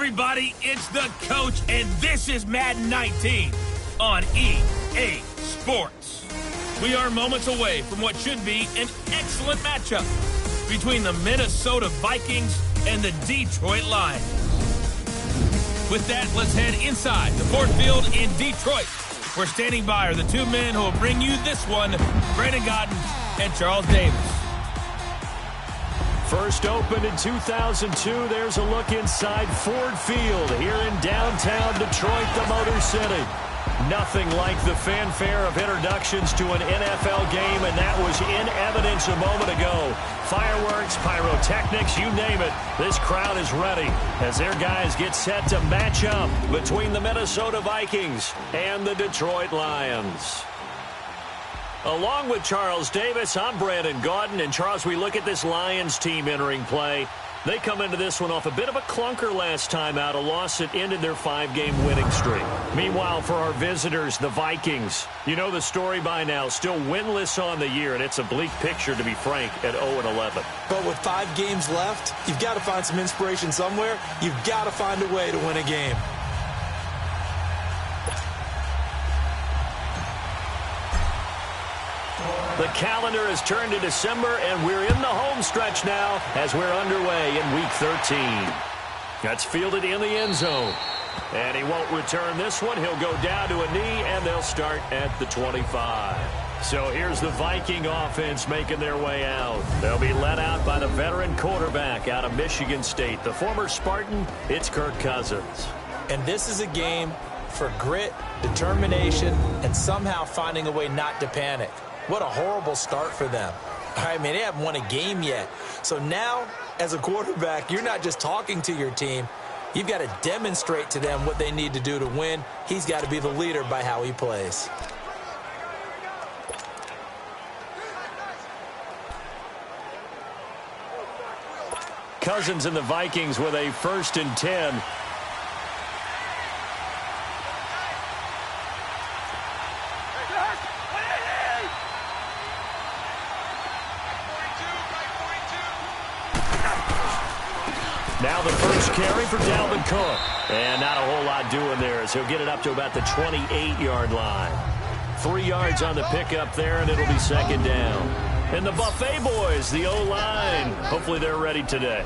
everybody, it's the coach, and this is Madden 19 on EA Sports. We are moments away from what should be an excellent matchup between the Minnesota Vikings and the Detroit Lions. With that, let's head inside the Ford Field in Detroit. We're standing by are the two men who will bring you this one, Brandon Godden and Charles Davis. First opened in 2002, there's a look inside Ford Field here in downtown Detroit, the Motor City. Nothing like the fanfare of introductions to an NFL game, and that was in evidence a moment ago. Fireworks, pyrotechnics, you name it. This crowd is ready as their guys get set to match up between the Minnesota Vikings and the Detroit Lions. Along with Charles Davis, I'm Brandon Gaudin. And, Charles, we look at this Lions team entering play. They come into this one off a bit of a clunker last time out, a loss that ended their 5-game winning streak. Meanwhile, for our visitors, the Vikings, you know the story by now, still winless on the year, and it's a bleak picture, to be frank, at 0-11. But with 5 games left, you've got to find some inspiration somewhere. You've got to find a way to win a game. The calendar has turned to December, and we're in the home stretch now as we're underway in Week 13. That's fielded in the end zone. And he won't return this one. He'll go down to a knee, and they'll start at the 25. So here's the Viking offense making their way out. They'll be led out by the veteran quarterback out of Michigan State. The former Spartan, it's Kirk Cousins. And this is a game for grit, determination, and somehow finding a way not to panic. What a horrible start for them. I mean, they haven't won a game yet. So now, as a quarterback, you're not just talking to your team. You've got to demonstrate to them what they need to do to win. He's got to be the leader by how he plays. Cousins and the Vikings with a 1st and 10. Now the first carry for Dalvin Cook. And not a whole lot doing there as he'll get it up to about the 28-yard line. 3 yards on the pickup there, and it'll be 2nd down. And the Buffet boys, the O-line, hopefully they're ready today.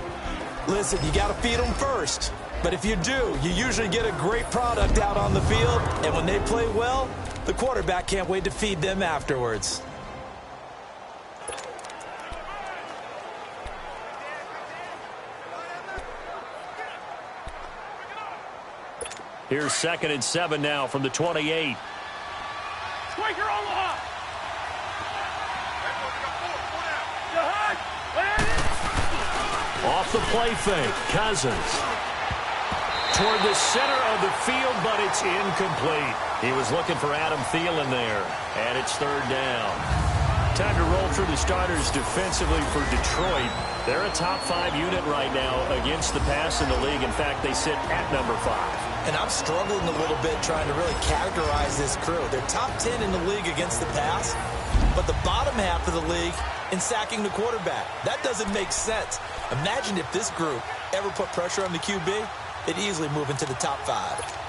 Listen, you got to feed them first. But if you do, you usually get a great product out on the field. And when they play well, the quarterback can't wait to feed them afterwards. Here's 2nd and 7 now from the 28. Off the play fake, Cousins. Toward the center of the field, but it's incomplete. He was looking for Adam Thielen there, and it's 3rd down. Time to roll through the starters defensively for Detroit. They're a top 5 unit right now against the pass in the league. In fact, they sit at number 5. And I'm struggling a little bit trying to really categorize this crew. They're top 10 in the league against the pass, but the bottom half of the league in sacking the quarterback. That doesn't make sense. Imagine if this group ever put pressure on the QB, they'd easily move into the top 5.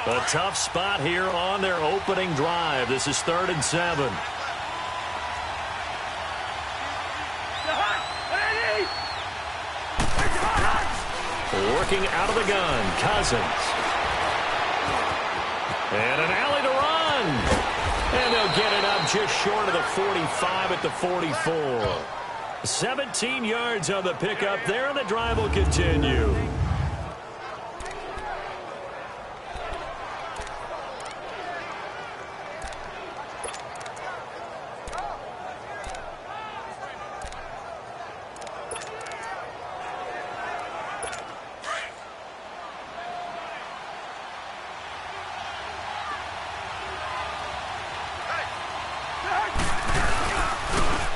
A tough spot here on their opening drive. This is 3rd and 7. Working out of the gun, Cousins. And an alley to run. And they'll get it up just short of the 45 at the 44. 17 yards on the pickup there, and the drive will continue.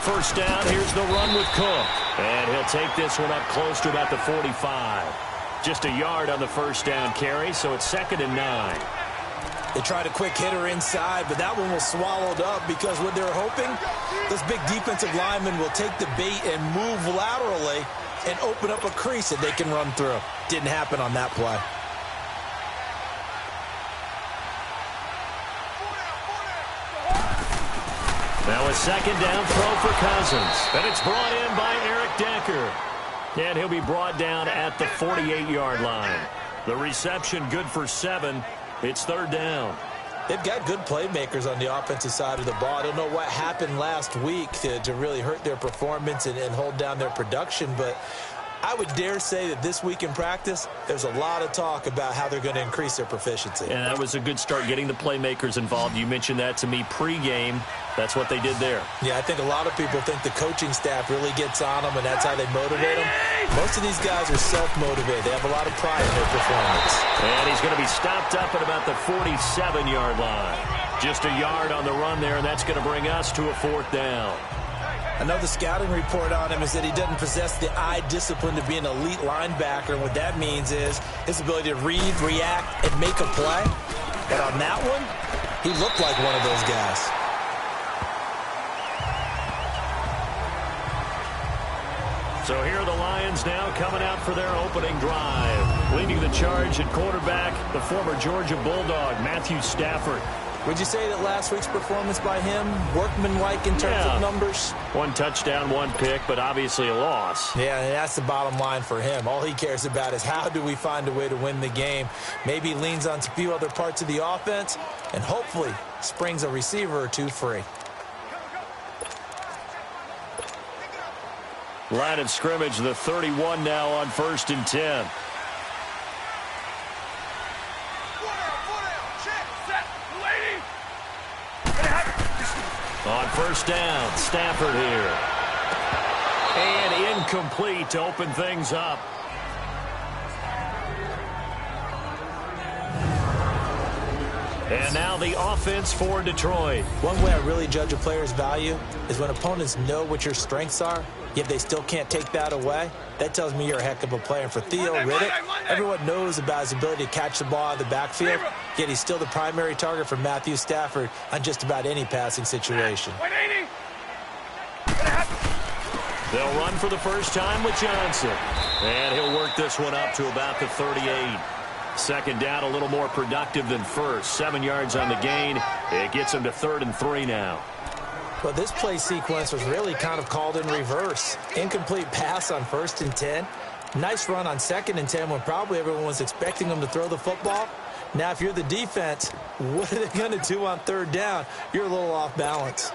First down, here's the run with Cook. And he'll take this one up close to about the 45. Just a yard on the first down carry, so it's 2nd and 9. They tried a quick hitter inside, but that one was swallowed up because what they're hoping, this big defensive lineman will take the bait and move laterally and open up a crease that they can run through. Didn't happen on that play. Now a second down throw for Cousins. And it's brought in by Eric Decker. And he'll be brought down at the 48-yard line. The reception good for 7. It's third down. They've got good playmakers on the offensive side of the ball. I don't know what happened last week to really hurt their performance and hold down their production, but I would dare say that this week in practice, there's a lot of talk about how they're going to increase their proficiency. And that was a good start, getting the playmakers involved. You mentioned that to me pregame. That's what they did there. Yeah, I think a lot of people think the coaching staff really gets on them, and that's how they motivate them. Most of these guys are self-motivated. They have a lot of pride in their performance. And he's going to be stopped up at about the 47-yard line. Just a yard on the run there, and that's going to bring us to a fourth down. Another scouting report on him is that he doesn't possess the eye discipline to be an elite linebacker, and what that means is his ability to read, react, and make a play. But on that one, he looked like one of those guys. So here are the Lions now coming out for their opening drive. Leading the charge at quarterback, the former Georgia Bulldog, Matthew Stafford. Would you say that last week's performance by him, workmanlike in terms of numbers? 1 touchdown, 1 pick, but obviously a loss. Yeah, and that's the bottom line for him. All he cares about is how do we find a way to win the game. Maybe leans on a few other parts of the offense, and hopefully springs a receiver or two free. Line of scrimmage, the 31 now on 1st and 10. On first down, Stafford here. And incomplete to open things up. And now the offense for Detroit. One way I really judge a player's value is when opponents know what your strengths are, yet they still can't take that away. That tells me you're a heck of a player. For Theo Riddick, everyone knows about his ability to catch the ball out of the backfield, yet he's still the primary target for Matthew Stafford on just about any passing situation. They'll run for the first time with Johnson. And he'll work this one up to about the 38. Second down, a little more productive than first. 7 yards on the gain. It gets him to 3rd and 3 now. Well, this play sequence was really kind of called in reverse. Incomplete pass on 1st and 10. Nice run on 2nd and 10 when probably everyone was expecting him to throw the football. Now, if you're the defense, what are they going to do on 3rd down? You're a little off balance.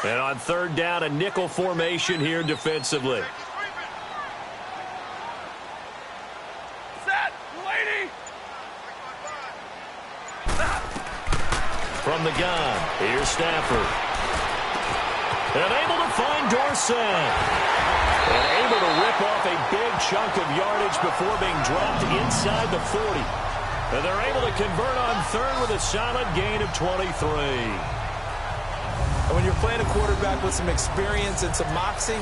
And on 3rd down, a nickel formation here defensively. From the gun, here's Stafford. And able to find Dorsett. And able to rip off a big chunk of yardage before being dropped inside the 40. And they're able to convert on 3rd with a solid gain of 23. And when you're playing a quarterback with some experience and some moxie,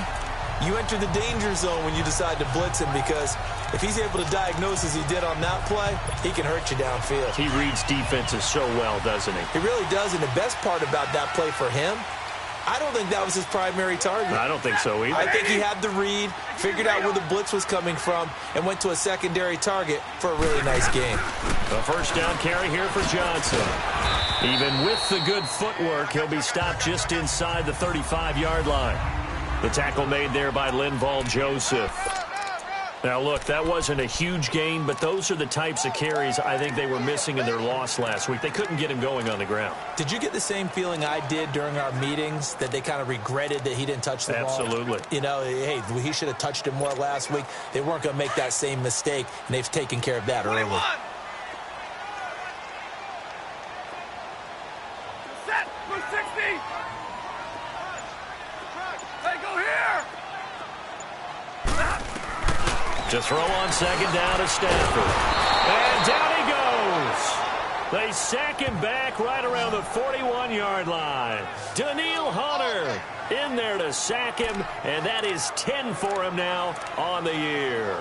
you enter the danger zone when you decide to blitz him, because if he's able to diagnose as he did on that play, he can hurt you downfield. He reads defenses so well, doesn't he? He really does, and the best part about that play for him, I don't think that was his primary target. I don't think so either. I think he had the read, figured out where the blitz was coming from, and went to a secondary target for a really nice game. A first down carry here for Johnson. Even with the good footwork, he'll be stopped just inside the 35-yard line. The tackle made there by Linval Joseph. Now, look, that wasn't a huge gain, but those are the types of carries I think they were missing in their loss last week. They couldn't get him going on the ground. Did you get the same feeling I did during our meetings, that they kind of regretted that he didn't touch the ball? Absolutely. You know, hey, he should have touched it more last week. They weren't going to make that same mistake, and they've taken care of that early. Set, 60. Hey, go here. To throw on 2nd down to Stafford. And down he goes. They sack him back right around the 41-yard line. Daniil Hunter in there to sack him, and that is 10 for him now on the year.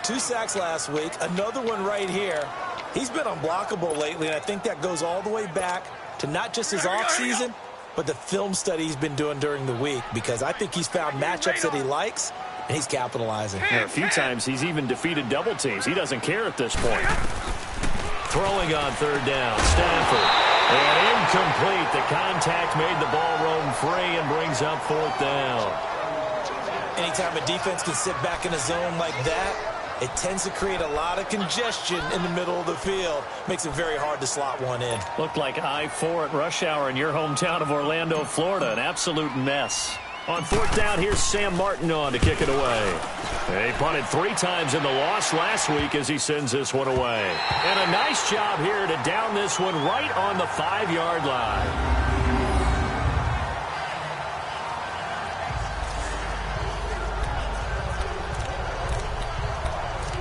2 sacks last week, another one right here. He's been unblockable lately, and I think that goes all the way back to not just his offseason, but the film study he's been doing during the week, because I think he's found matchups that he likes, and he's capitalizing. A few times he's even defeated double teams. He doesn't care at this point. Throwing on third down, Stafford. And incomplete. The contact made the ball roam free and brings up fourth down. Anytime a defense can sit back in a zone like that, it tends to create a lot of congestion in the middle of the field. Makes it very hard to slot one in. Looked like I-4 at rush hour in your hometown of Orlando, Florida. An absolute mess. On fourth down, here's Sam Martin on to kick it away. He punted 3 times in the loss last week as he sends this one away. And a nice job here to down this one right on the 5-yard line.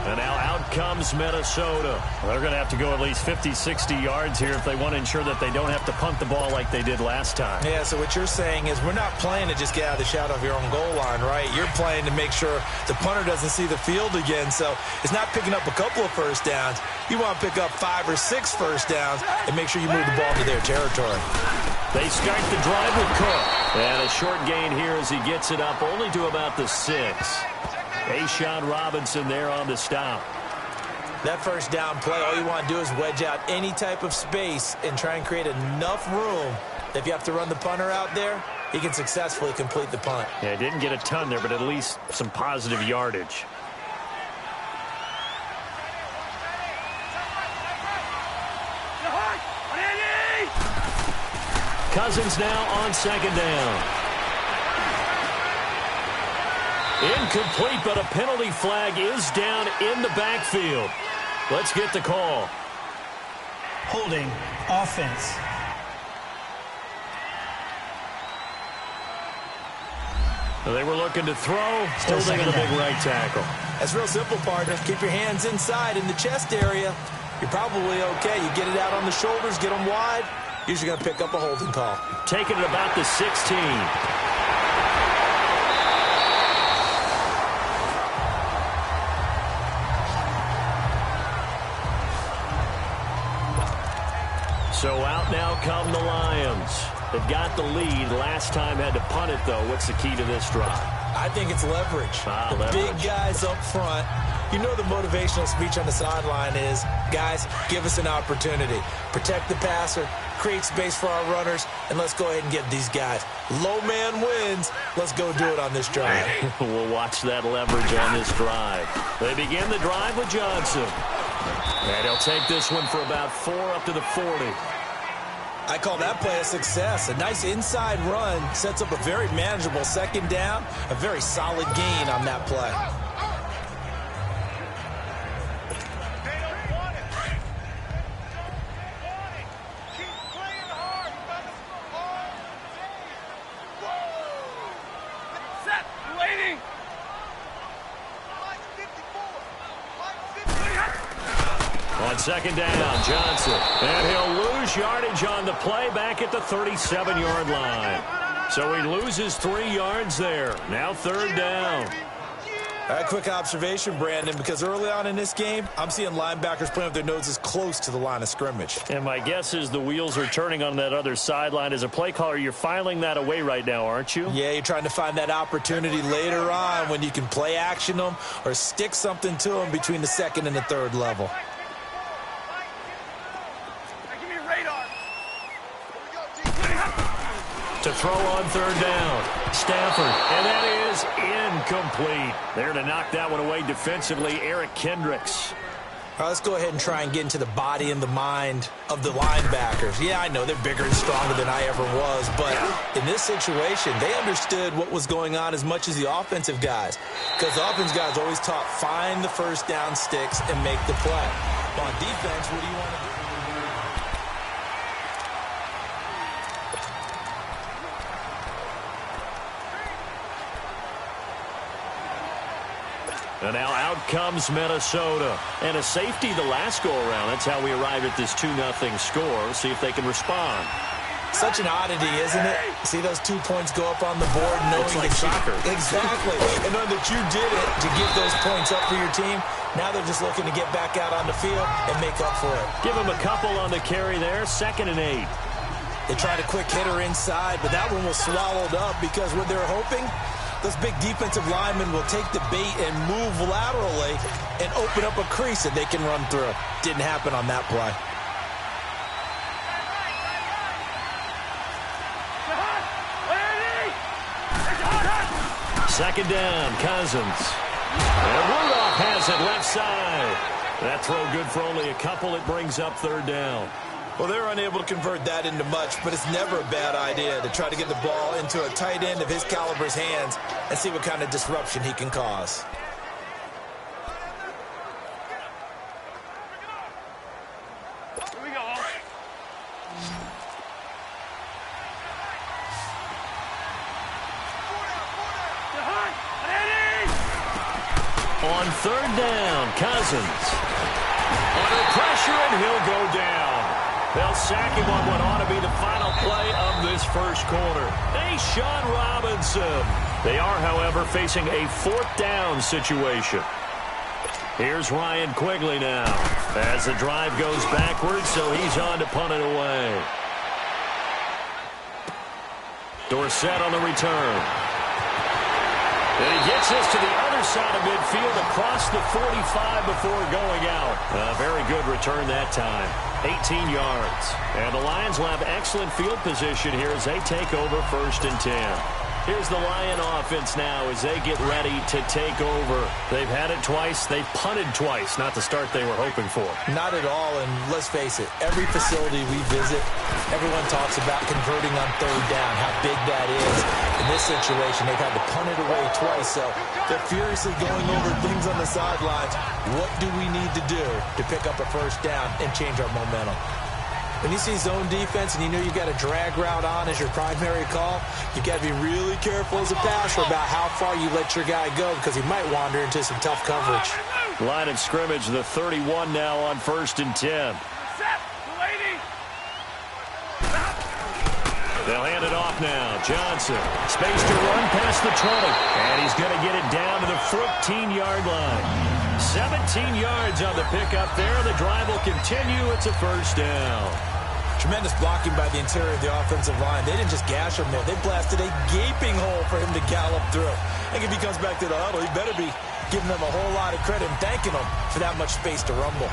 And now out comes Minnesota. They're going to have to go at least 50, 60 yards here if they want to ensure that they don't have to punt the ball like they did last time. Yeah, so what you're saying is we're not playing to just get out of the shadow of your own goal line, right? You're playing to make sure the punter doesn't see the field again. So it's not picking up a couple of first downs. You want to pick up 5 or 6 first downs and make sure you move the ball to their territory. They start the drive with Cook. And a short gain here as he gets it up only to about the 6. Ashawn Robinson there on the stop. That first down play, all you want to do is wedge out any type of space and try and create enough room that if you have to run the punter out there, he can successfully complete the punt. Yeah, didn't get a ton there, but at least some positive yardage. Cousins now on second down. Incomplete, but a penalty flag is down in the backfield. Let's get the call. Holding offense. They were looking to throw, holding in the big right tackle. That's real simple, partner. Keep your hands inside in the chest area. You're probably okay. You get it out on the shoulders, get them wide. Usually going to pick up a holding call. Taking it about the 16. So out now come the Lions. They've got the lead. Last time had to punt it, though. What's the key to this drive? I think it's leverage. Leverage. Big guys up front. You know the motivational speech on the sideline is, guys, give us an opportunity. Protect the passer, create space for our runners, and let's go ahead and get these guys. Low man wins. Let's go do it on this drive. We'll watch that leverage on this drive. They begin the drive with Johnson. And he'll take this one for about 4 up to the 40. I call that play a success. A nice inside run sets up a very manageable second down. A very solid gain on that play. Set. Waiting. On second down, Johnson. And he'll lose yardage on the play back at the 37-yard line. So he loses 3 yards there. Now third down. All right, quick observation, Brandon, because early on in this game, I'm seeing linebackers playing with their noses close to the line of scrimmage. And my guess is the wheels are turning on that other sideline. As a play caller, you're filing that away right now, aren't you? Yeah, you're trying to find that opportunity later on when you can play action them or stick something to them between the second and the third level. To throw on third down, Stafford, and that is incomplete. There to knock that one away defensively, Eric Kendricks. All right, let's go ahead and try and get into the body and the mind of the linebackers. Yeah, I know they're bigger and stronger than I ever was, but in this situation, they understood what was going on as much as the offensive guys, because the offensive guys always taught find the first down sticks and make the play. On defense, what do you want to do? And now out comes Minnesota. And a safety the last go-around. That's how we arrive at this 2-0 score. See if they can respond. Such an oddity, isn't it? See those 2 points go up on the board knowing it's like soccer. Exactly. And knowing that you did it to give those points up for your team. Now they're just looking to get back out on the field and make up for it. Give them a couple on the carry there. 2nd and 8. They tried a quick hitter inside, but that one was swallowed up because what they're hoping, those big defensive linemen will take the bait and move laterally and open up a crease that they can run through. Didn't happen on that play. Second down, Cousins. And Rudolph has it left side. That throw good for only a couple. It brings up 3rd down. Well, they're unable to convert that into much, but it's never a bad idea to try to get the ball into a tight end of his caliber's hands and see what kind of disruption he can cause. Here we go. On 3rd down, Cousins. Under pressure, and he'll go down. They'll sack him on what ought to be the final play of this first quarter. Sean Robinson. They are, however, facing a 4th down situation. Here's Ryan Quigley now as the drive goes backwards, so he's on to punt it away. Dorsett on the return. And he gets this to the other side of midfield across the 45 before going out. A very good return that time. 18 yards. And the Lions will have excellent field position here as they take over 1st and 10. Here's the Lion offense now as they get ready to take over. They've had it twice. They've punted twice. Not the start they were hoping for. Not at all, and let's face it, every facility we visit, everyone talks about converting on 3rd down, how big that is. In this situation, they've had to punt it away twice, so they're furiously going over things on the sidelines. What do we need to do to pick up a 1st down and change our momentum? When you see zone defense and you know you got a drag route on as your primary call, you got to be really careful as a passer about how far you let your guy go because he might wander into some tough coverage. Line of scrimmage, the 31 now on 1st and 10. They'll hand it off now. Johnson, space to run past the 20, and he's going to get it down to the 14-yard line. 17 yards on the pickup there. The drive will continue. It's a 1st down. Tremendous blocking by the interior of the offensive line. They didn't just gash him there. They blasted a gaping hole for him to gallop through. I think if he comes back to the huddle, he better be giving them a whole lot of credit and thanking them for that much space to rumble.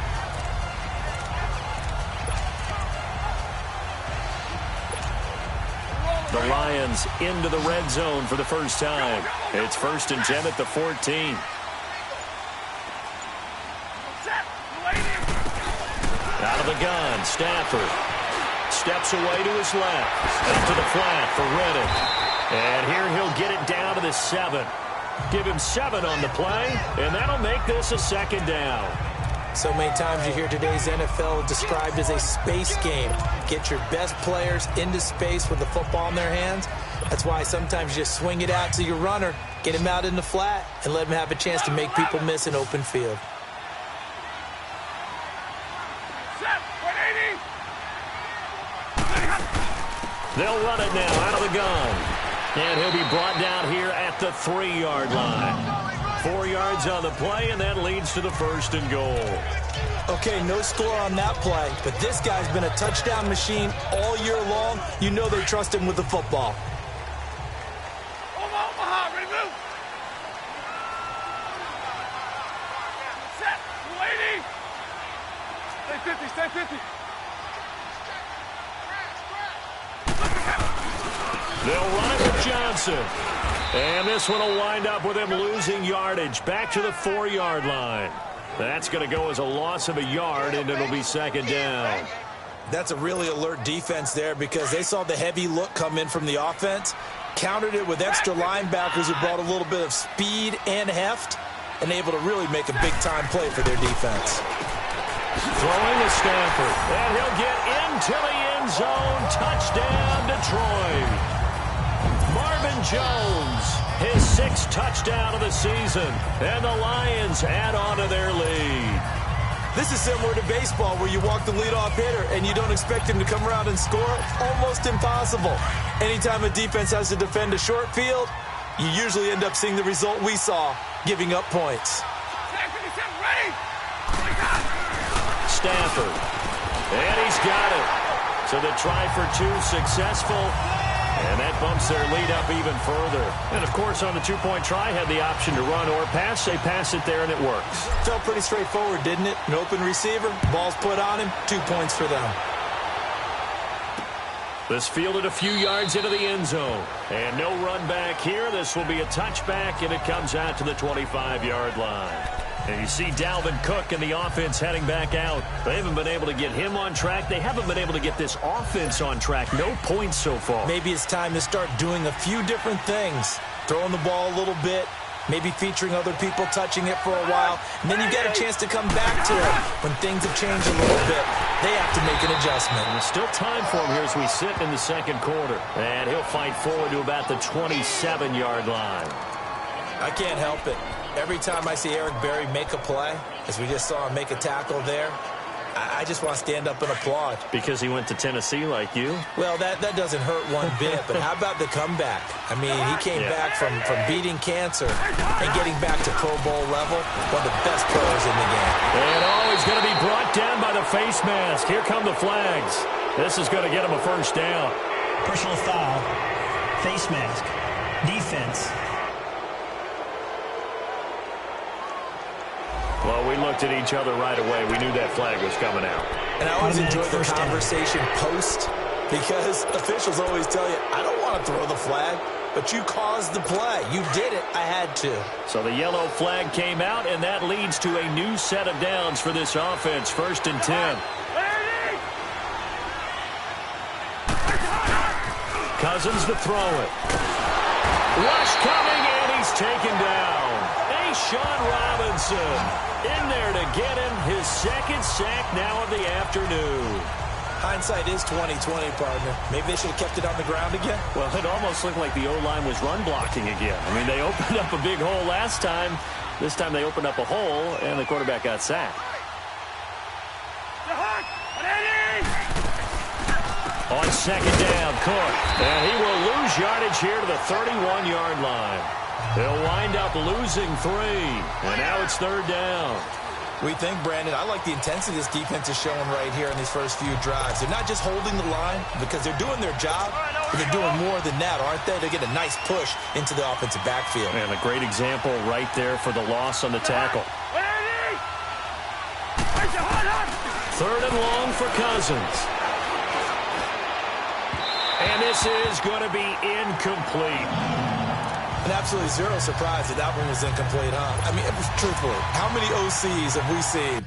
The Lions into the red zone for the first time. It's 1st and 10 at the 14. Out of the gun, Stafford steps away to his left. Up to the flat for Reddick. And here he'll get it down to the 7. Give him 7 on the play, and that'll make this a 2nd down. So many times you hear today's NFL described as a space game. Get your best players into space with the football in their hands. That's why sometimes you just swing it out to your runner, get him out in the flat, and let him have a chance to make people miss an open field. They'll run it now out of the gun. And he'll be brought down here at the 3-yard line. 4 yards on the play, and that leads to the 1st and goal. Okay, no score on that play, but this guy's been a touchdown machine all year long. You know they trust him with the football. Omaha, ready to move. Set, waiting. Stay 50, stay 50. They'll run it with Johnson. And this one will wind up with him losing yardage back to the 4-yard line. That's going to go as a loss of a yard, and it'll be 2nd down. That's a really alert defense there because they saw the heavy look come in from the offense, countered it with extra linebackers who brought a little bit of speed and heft, and able to really make a big-time play for their defense. Throwing to Stafford, and he'll get into the end zone. Touchdown, Detroit. Marvin Jones, his 6th touchdown of the season, and the Lions add on to their lead. This is similar to baseball where you walk the leadoff hitter and you don't expect him to come around and score. Almost impossible. Anytime a defense has to defend a short field, you usually end up seeing the result we saw, giving up points. Stafford. And he's got it. So the try for two successful. And that bumps their lead up even further. And, of course, on the two-point try, had the option to run or pass. They pass it there, and it works. Felt pretty straightforward, didn't it? An open receiver, ball's put on him, 2 points for them. This fielded a few yards into the end zone. And no run back here. This will be a touchback, and it comes out to the 25-yard line. And you see Dalvin Cook and the offense heading back out. They haven't been able to get him on track. They haven't been able to get this offense on track. No points so far. Maybe it's time to start doing a few different things. Throwing the ball a little bit, maybe featuring other people touching it for a while, and then you get a chance to come back to it when things have changed a little bit. They have to make an adjustment. And there's still time for him here as we sit in the second quarter. And he'll fight forward to about the 27-yard line. I can't help it. Every time I see Eric Berry make a play, as we just saw him make a tackle there, I just want to stand up and applaud. Because he went to Tennessee like you? Well, that doesn't hurt one bit, but how about the comeback? I mean, he came back from beating cancer and getting back to Pro Bowl level, one of the best players in the game. And he's going to be brought down by the face mask. Here come the flags. This is going to get him a first down. Personal foul, face mask, defense. Well, we looked at each other right away. We knew that flag was coming out. And I always enjoy the conversation post, because officials always tell you, I don't want to throw the flag, but you caused the play. You did it. I had to. So the yellow flag came out, and that leads to a new set of downs for this offense. 1st and 10. Cousins to throw it. Rush coming, and he's taken down. Sean Robinson in there to get him his second sack now of the afternoon. Hindsight is 20/20, partner. Maybe they should have kept it on the ground again. Well, it almost looked like the O-line was run blocking again. I mean, they opened up a big hole last time. This time they opened up a hole, and the quarterback got sacked. On second down, Cook. And he will lose yardage here to the 31-yard line. They'll wind up losing 3, and now it's 3rd down. We think, Brandon, I like the intensity this defense is showing right here in these first few drives. They're not just holding the line because they're doing their job, but they're doing more than that, aren't they? They get a nice push into the offensive backfield. And a great example right there for the loss on the tackle. 3rd and long for Cousins. And this is going to be incomplete. And absolutely zero surprise that one was incomplete, huh? I mean, truthfully, how many OCs have we seen?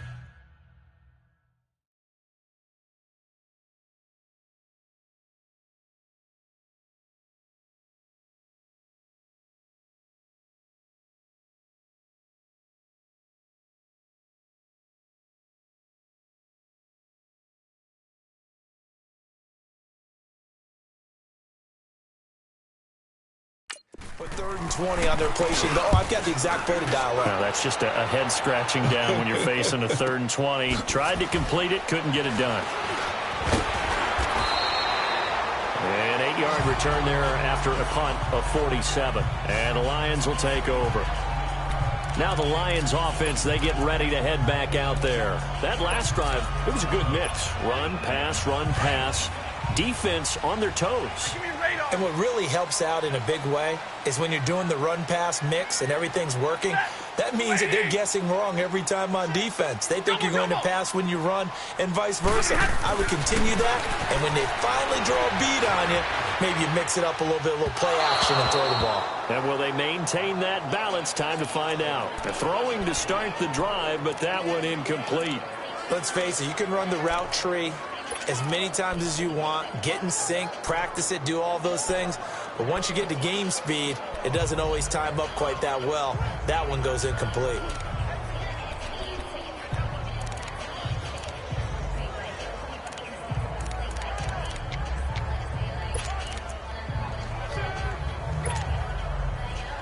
But 3rd and 20 on their play sheet. Oh, I've got the exact play to dial up. Well, that's just a head scratching down when you're facing a 3rd and 20. Tried to complete it, couldn't get it done. An 8-yard return there after a punt of 47. And the Lions will take over. Now the Lions offense, they get ready to head back out there. That last drive, it was a good mix. Run, pass. Defense on their toes. And what really helps out in a big way is when you're doing the run-pass mix and everything's working, that means that they're guessing wrong every time on defense. They think you're going to pass when you run and vice versa. I would continue that, and when they finally draw a beat on you, maybe you mix it up a little bit, a little play action and throw the ball. And will they maintain that balance? Time to find out. They're throwing to start the drive, but that one incomplete. Let's face it, you can run the route tree as many times as you want, get in sync, practice it, do all those things. But once you get to game speed, it doesn't always time up quite that well. That one goes incomplete.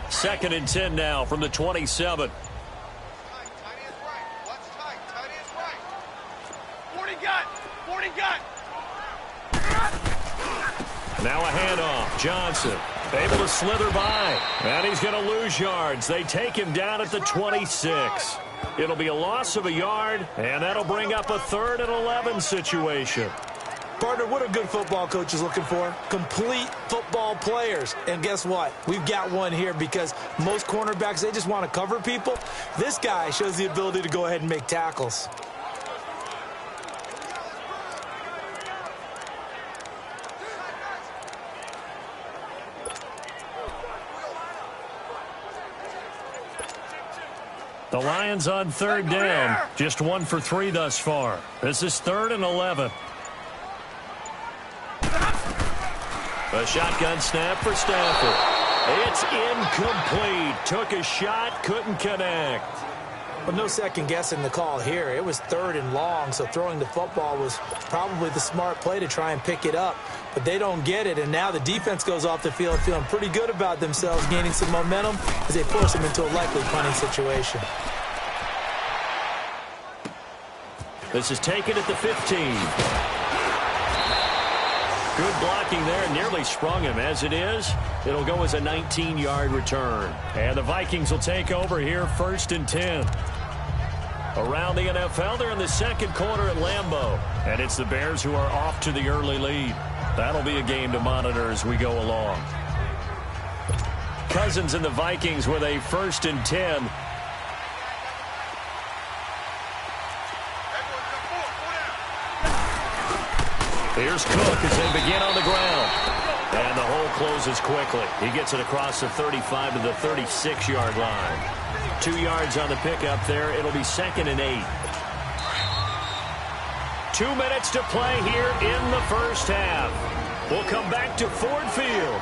Second and 10 now from the 27. Tight end right. Watch tight. Tight end right. Now a handoff. Johnson able to slither by. And he's going to lose yards. They take him down at the 26. It'll be a loss of a yard, and that'll bring up a 3rd and 11 situation. Partner, what a good football coach is looking for? Complete football players. And guess what? We've got one here because most cornerbacks, they just want to cover people. This guy shows the ability to go ahead and make tackles. The Lions on 3rd down. Just 1 for 3 thus far. This is 3rd and 11. A shotgun snap for Stafford. It's incomplete. Took a shot, couldn't connect. But no second guessing the call here. It was 3rd and long, so throwing the football was probably the smart play to try and pick it up. But they don't get it, and now the defense goes off the field feeling pretty good about themselves, gaining some momentum as they force them into a likely punting situation. This is taken at the 15. Good blocking there, nearly sprung him. As it is, it'll go as a 19-yard return. And the Vikings will take over here, 1st and 10. Around the NFL, they're in the 2nd quarter at Lambeau. And it's the Bears who are off to the early lead. That'll be a game to monitor as we go along. Cousins and the Vikings with a 1st and 10. Here's Cook as they begin on the ground. And the hole closes quickly. He gets it across the 35 to the 36-yard line. 2 yards on the pickup there. It'll be 2nd and 8. 2 minutes to play here in the first half. We'll come back to Ford Field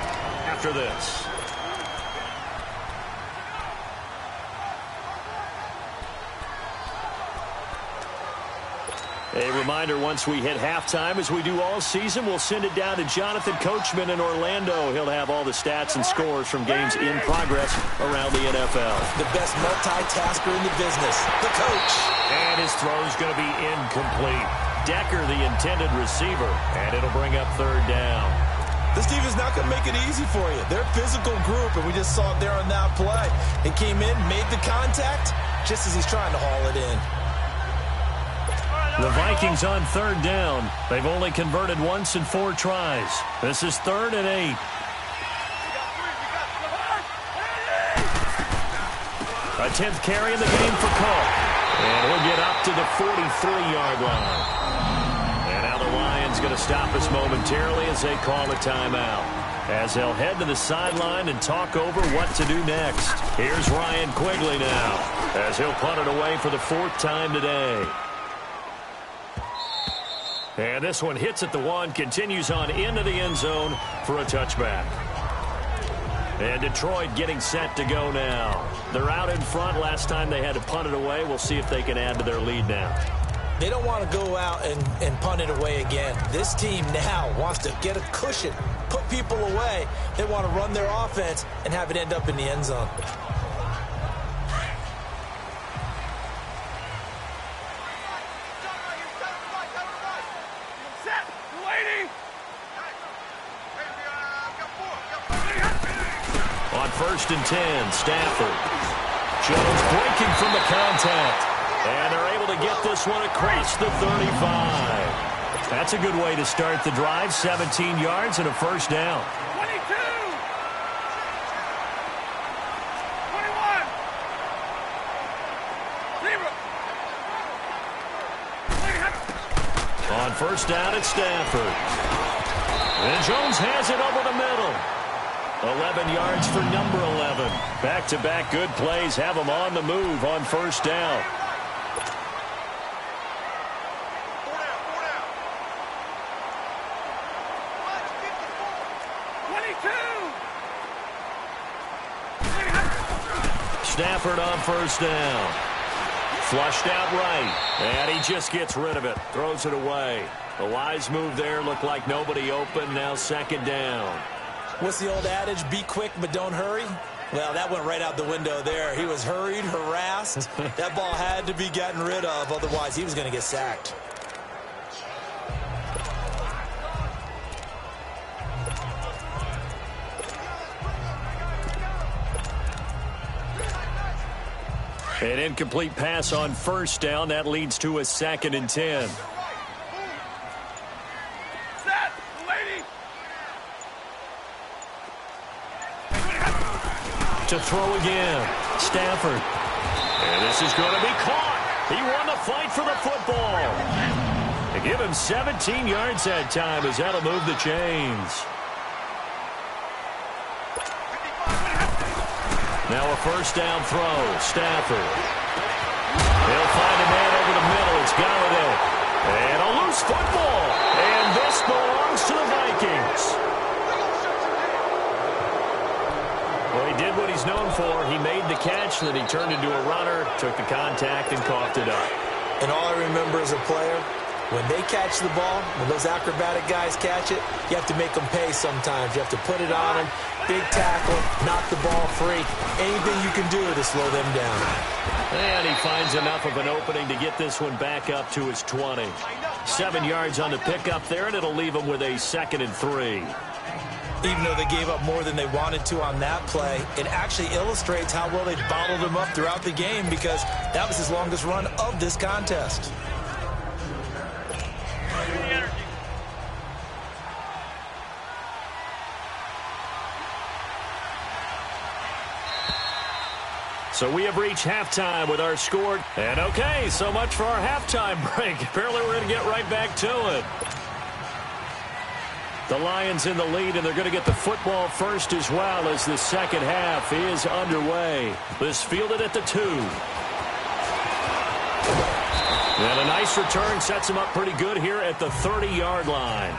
after this. A reminder, once we hit halftime, as we do all season, we'll send it down to Jonathan Coachman in Orlando. He'll have all the stats and scores from games in progress around the NFL. The best multitasker in the business, the coach. And his throw's going to be incomplete. Decker, the intended receiver, and it'll bring up 3rd down. This team is not going to make it easy for you. They're a physical group, and we just saw it there on that play. He came in, made the contact, just as he's trying to haul it in. The Vikings on 3rd down. They've only converted once in 4 tries. This is 3rd and 8. A 10th carry in the game for Cook. And he'll get up to the 43-yard line. And now the Lions going to stop us momentarily as they call a timeout. As they'll head to the sideline and talk over what to do next. Here's Ryan Quigley now as he'll punt it away for the 4th time today. And this one hits at the 1, continues on into the end zone for a touchback. And Detroit getting set to go now. They're out in front. Last time they had to punt it away. We'll see if they can add to their lead now. They don't want to go out and punt it away again. This team now wants to get a cushion, put people away. They want to run their offense and have it end up in the end zone. On 1st and 10, Stafford. Jones breaking from the contact. And they're able to get this one across the 35. That's a good way to start the drive. 17 yards and a 1st down. 22! 21! 0! On 1st down, it's Stafford. And Jones has it over the middle. 11 yards for number 11. Back-to-back good plays have him on the move on 1st down. Stafford on 1st down. Flushed out right. And he just gets rid of it. Throws it away. The wise move there. Looked like nobody open. Now 2nd down. What's the old adage? Be quick, but don't hurry. Well, that went right out the window there. He was hurried, harassed. That ball had to be gotten rid of. Otherwise, he was going to get sacked. An incomplete pass on first down. That leads to a 2nd and 10. Set, lady. To throw again. Stafford. And this is going to be caught. He won the fight for the football. They give him 17 yards that time as that'll move the chains. Now a first down throw. Stafford. He'll find a man over the middle. It's Galladay. And a loose football. And this belongs to the Vikings. Well, he did what he's known for. He made the catch, then he turned into a runner, took the contact, and coughed it up. And all I remember as a player, when they catch the ball, when those acrobatic guys catch it, you have to make them pay sometimes. You have to put it on them, big tackle, knock the ball free. Anything you can do to slow them down. And he finds enough of an opening to get this one back up to his 20. 7 yards on the pickup there, and it'll leave him with a 2nd and 3. Even though they gave up more than they wanted to on that play, it actually illustrates how well they bottled him up throughout the game because that was his longest run of this contest. So we have reached halftime with our score. And okay, so much for our halftime break. Apparently we're going to get right back to it. The Lions in the lead, and they're going to get the football first as well as the second half is underway. This fielded at the 2. And a nice return sets him up pretty good here at the 30-yard line.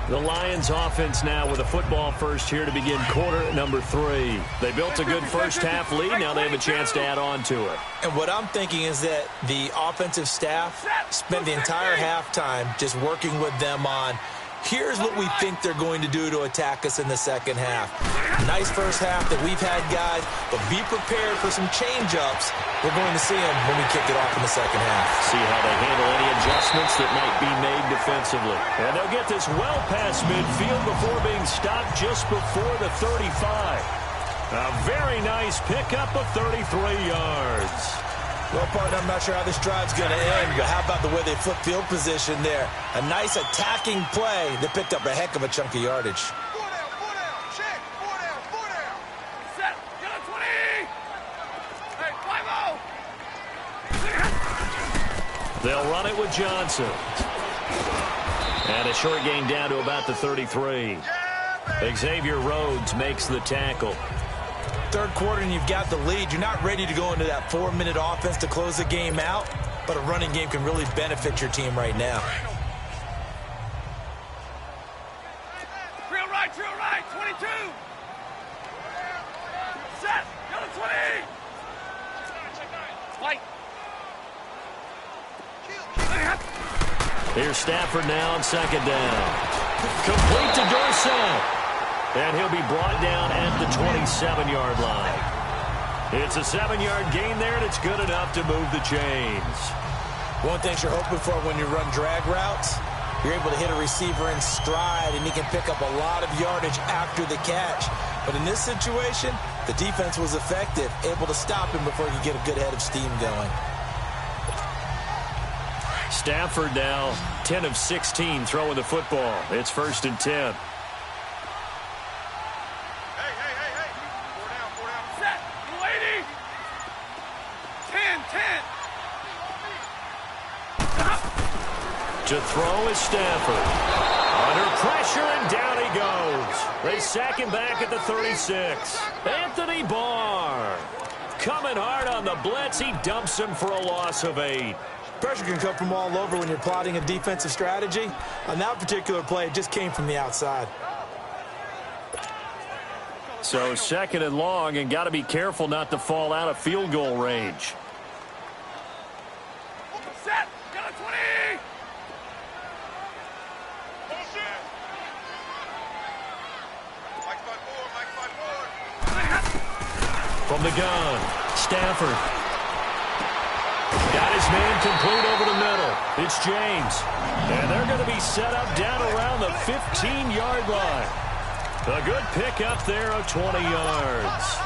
The Lions offense now with a football first here to begin quarter number 3. They built a good first half lead. Now they have a chance to add on to it. And what I'm thinking is that the offensive staff spent the entire halftime just working with them on, here's what we think they're going to do to attack us in the second half. Nice first half that we've had, guys, but be prepared for some change-ups. We're going to see them when we kick it off in the second half. See how they handle any adjustments that might be made defensively. And they'll get this well past midfield before being stopped just before the 35. A very nice pickup of 33 yards. Well, partner, I'm not sure how this drive's going to end, but how about the way they flip field position there? A nice attacking play that picked up a heck of a chunk of yardage. 4 down, check, 4 down. Set, get a 20. Hey, 5-0. They'll run it with Johnson. And a short gain down to about the 33. Xavier Rhodes makes the tackle. Third quarter and you've got the lead. You're not ready to go into that 4-minute offense to close the game out, but a running game can really benefit your team right now. Drill right, 22. Set, get a 20. Fight. Here's Stafford now on second down. Complete to Dorsett. And he'll be brought down at the 27-yard line. It's a 7-yard gain there, and it's good enough to move the chains. One thing you're hoping for when you run drag routes, you're able to hit a receiver in stride, and he can pick up a lot of yardage after the catch. But in this situation, the defense was effective, able to stop him before he could get a good head of steam going. Stafford now 10 of 16 throwing the football. It's 1st and 10. To throw is Stafford. Under pressure, and down he goes. They sack him back at the 36. Anthony Barr. Coming hard on the blitz. He dumps him for a loss of 8. Pressure can come from all over when you're plotting a defensive strategy. On that particular play, it just came from the outside. So 2nd and long, and got to be careful not to fall out of field goal range. Set, get a 20. From the gun, Stafford. Got his man complete over the middle. It's James. And they're going to be set up down around the 15-yard line. A good pick up there of 20 yards.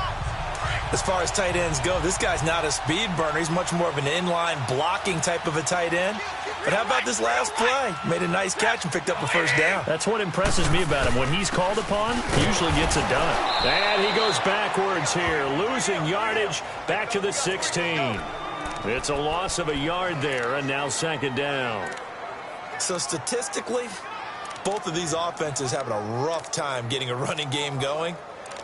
As far as tight ends go, this guy's not a speed burner. He's much more of an inline blocking type of a tight end. But how about this last play? Made a nice catch and picked up a first down. That's what impresses me about him. When he's called upon, he usually gets it done. And he goes backwards here, losing yardage back to the 16. It's a loss of a yard there, and now second down. So statistically, both of these offenses having a rough time getting a running game going.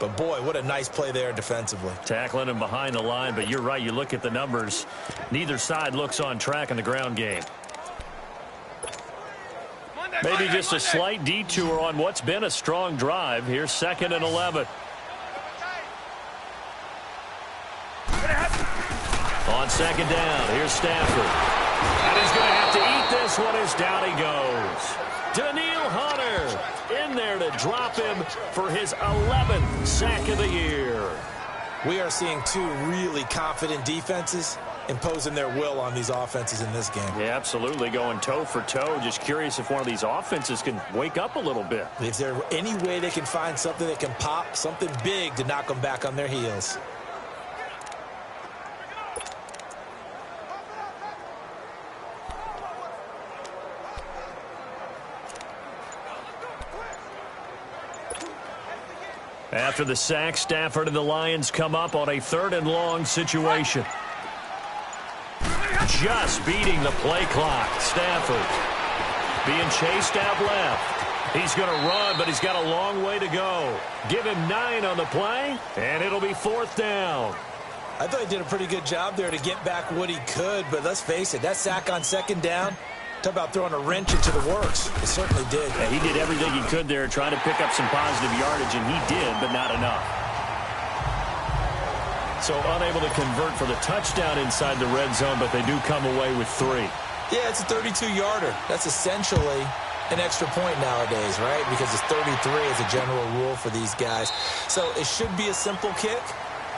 But, boy, what a nice play there defensively. Tackling him behind the line, but you're right. You look at the numbers. Neither side looks on track in the ground game. Maybe just a slight detour on what's been a strong drive. Here's 2nd and 11. On second down, here's Stafford. And he's going to have to eat this one as down he goes. Daniil Hunter in there to drop him for his 11th sack of the year. We are seeing two really confident defenses imposing their will on these offenses in this game. Yeah, absolutely, going toe for toe. Just curious if one of these offenses can wake up a little bit. Is there any way they can find something that can pop, something big to knock them back on their heels? After the sack, Stafford and the Lions come up on a 3rd and long situation. Just beating the play clock. Stafford being chased out left. He's going to run, but he's got a long way to go. Give him 9 on the play, and it'll be 4th down. I thought he did a pretty good job there to get back what he could, but let's face it, that sack on 2nd down, talk about throwing a wrench into the works. It certainly did. Yeah, he did everything he could there, trying to pick up some positive yardage, and he did, but not enough. So unable to convert for the touchdown inside the red zone, but they do come away with 3. Yeah, it's a 32-yarder. That's essentially an extra point nowadays, right? Because it's 33 as a general rule for these guys. So it should be a simple kick.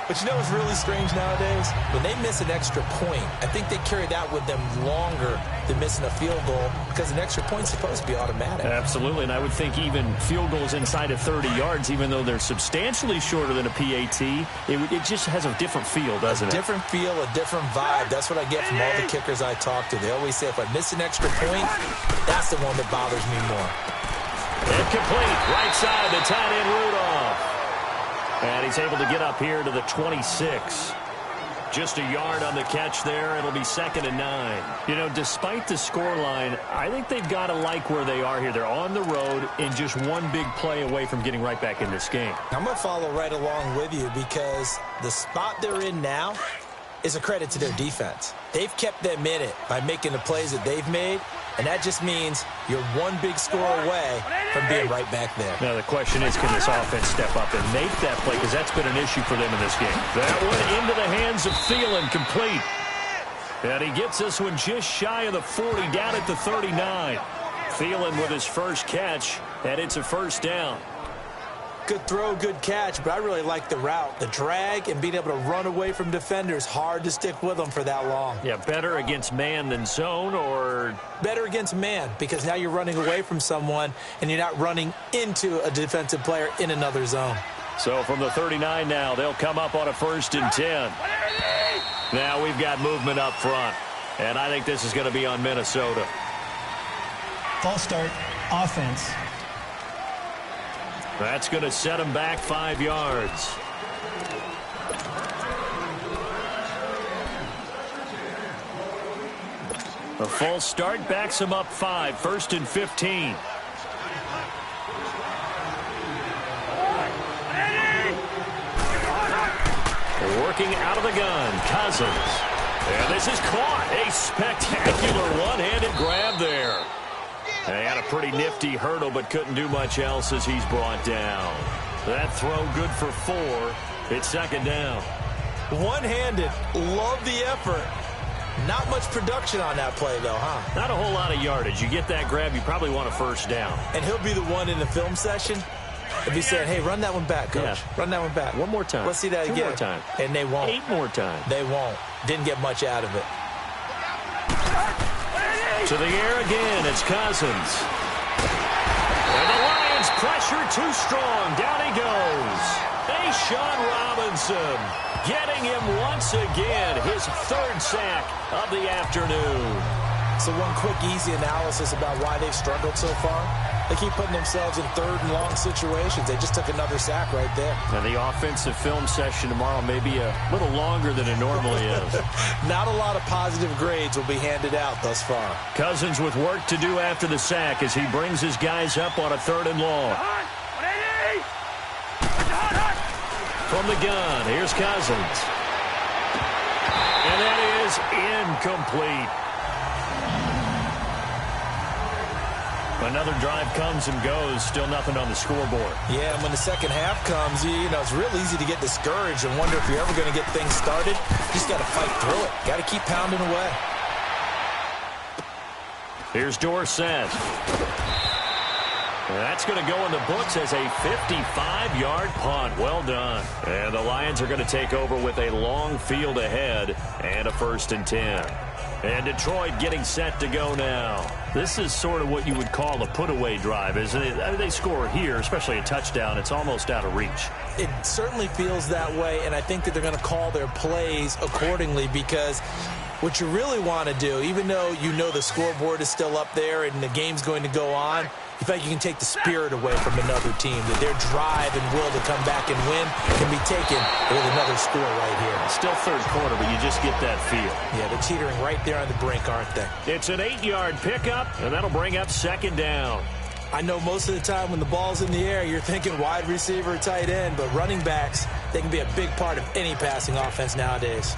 But you know what's really strange nowadays? When they miss an extra point, I think they carry that with them longer than missing a field goal because an extra point's supposed to be automatic. Absolutely, and I would think even field goals inside of 30 yards, even though they're substantially shorter than a PAT, it just has a different feel, doesn't it? A different feel, a different vibe. That's what I get from all the kickers I talk to. They always say if I miss an extra point, that's the one that bothers me more. Incomplete, right side, the tight end Rudolph. And he's able to get up here to the 26. Just a yard on the catch there. It'll be 2nd and 9. You know, despite the scoreline, I think they've got to like where they are here. They're on the road and just one big play away from getting right back in this game. I'm going to follow right along with you because the spot they're in now is a credit to their defense. They've kept them in it by making the plays that they've made, and that just means you're one big score away from being right back there. Now, the question is, can this offense step up and make that play? Because that's been an issue for them in this game. That one into the hands of Thielen, complete. And he gets this one just shy of the 40, down at the 39. Thielen with his first catch, and it's a first down. Good throw, good catch, but I really like the route. The drag and being able to run away from defenders, hard to stick with them for that long. Yeah, better against man than zone, or? Better against man, because now you're running away from someone and you're not running into a defensive player in another zone. So from the 39 now, they'll come up on a 1st and 10. Now we've got movement up front, and I think this is going to be on Minnesota. False start, offense. That's going to set him back 5 yards. A false start backs him up 5, 1st and 15. Working out of the gun, Cousins. And this is caught. A spectacular one-handed grab there. They had a pretty nifty hurdle, but couldn't do much else as he's brought down. That throw good for 4. It's 2nd down. One-handed. Love the effort. Not much production on that play, though, huh? Not a whole lot of yardage. You get that grab, you probably want a 1st down. And he'll be the one in the film session and be saying, hey, run that one back, coach. Yeah. Run that one back. One more time. Let's see that again. 2 more time. And they won't. 8 more times. They won't. Didn't get much out of it. To the air again, it's Cousins. And the Lions pressure too strong. Down he goes. Sean Robinson getting him once again, his third sack of the afternoon. So one quick, easy analysis about why they've struggled so far. They keep putting themselves in third and long situations. They just took another sack right there. And the offensive film session tomorrow may be a little longer than it normally is. Not a lot of positive grades will be handed out thus far. Cousins with work to do after the sack as he brings his guys up on a 3rd and long. From the gun, here's Cousins. And that is incomplete. Another drive comes and goes, still nothing on the scoreboard. Yeah, and when the second half comes, you know, it's real easy to get discouraged and wonder if you're ever going to get things started. You just got to fight through it. Got to keep pounding away. Here's Dorsett. That's going to go in the books as a 55-yard punt. Well done. And the Lions are going to take over with a long field ahead and a 1st and 10. And Detroit getting set to go now. This is sort of what you would call a put-away drive, isn't it? I mean, they score here, especially a touchdown. It's almost out of reach. It certainly feels that way, and I think that they're going to call their plays accordingly because what you really want to do, even though you know the scoreboard is still up there and the game's going to go on, you feel like you can take the spirit away from another team, that their drive and will to come back and win can be taken with another score right here. Still 3rd quarter, but you just get that feel. Yeah, they're teetering right there on the brink, aren't they? It's an 8-yard pickup, and that'll bring up 2nd down. I know most of the time when the ball's in the air, you're thinking wide receiver, tight end, but running backs, they can be a big part of any passing offense nowadays.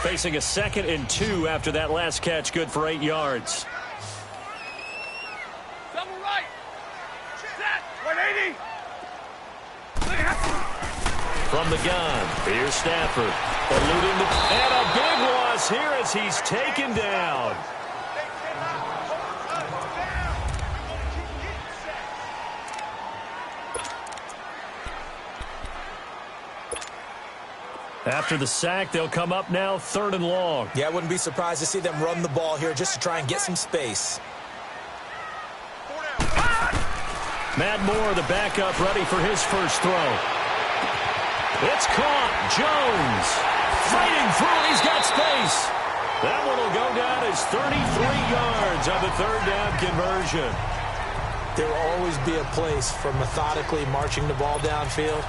Facing a 2nd and 2 after that last catch, good for 8 yards. Double right. Set. 180. From the gun, here's Stafford. Eluding the... And a big loss here as he's taken down. After the sack, they'll come up now 3rd and long. Yeah, I wouldn't be surprised to see them run the ball here just to try and get some space. Matt Moore, the backup, ready for his first throw. It's caught. Jones fighting through. He's got space. That one will go down as 33 yards on the 3rd down conversion. There will always be a place for methodically marching the ball downfield.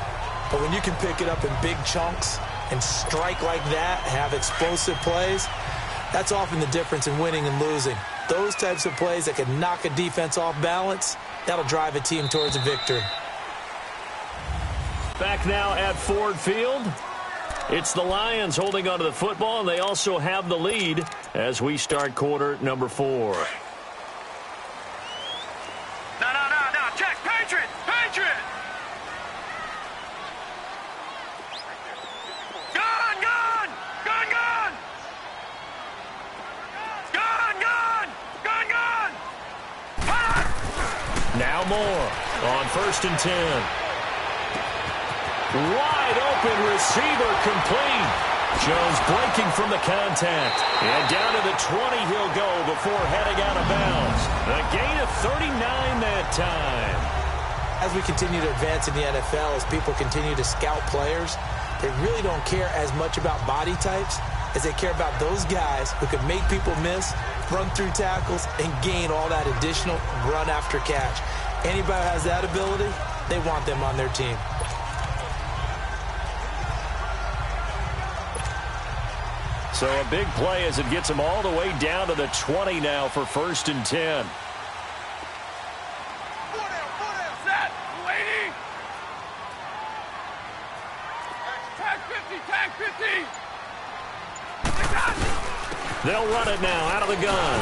But when you can pick it up in big chunks and strike like that, have explosive plays, that's often the difference in winning and losing. Those types of plays that can knock a defense off balance, that'll drive a team towards a victory. Back now at Ford Field. It's the Lions holding onto the football, and they also have the lead as we start quarter number 4. No. Check. Patriot. Now Moore on 1st and 10. Wide open receiver complete. Jones breaking from the contact. And down to the 20 he'll go before heading out of bounds. A gain of 39 that time. As we continue to advance in the NFL, as people continue to scout players, they really don't care as much about body types as they care about those guys who can make people miss, run through tackles, and gain all that additional run after catch. Anybody who has that ability, they want them on their team. So a big play as it gets them all the way down to the 20 now for 1st and 10. Set. 280. Tag 50. They'll run it now out of the gun.